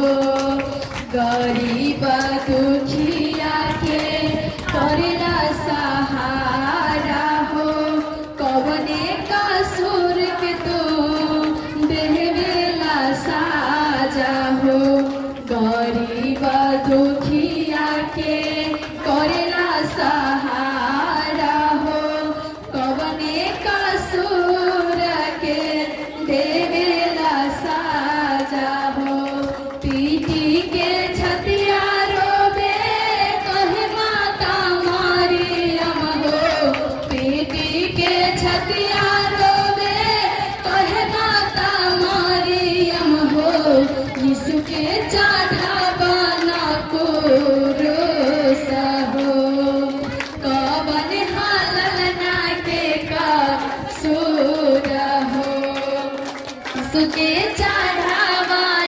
हो गरीब दुखिया के करेला सहारा हो कवने कसूर के तू देवेला साजा हो गरीब दुखिया के करेला सहारा हो कवने कसूर के देवेला साजा हो पीटी के छतिया रोबे कहे माता मरियम हो पीटी के छतिया रोबे कहे माता मरियम हो यीशु के चाढ़ा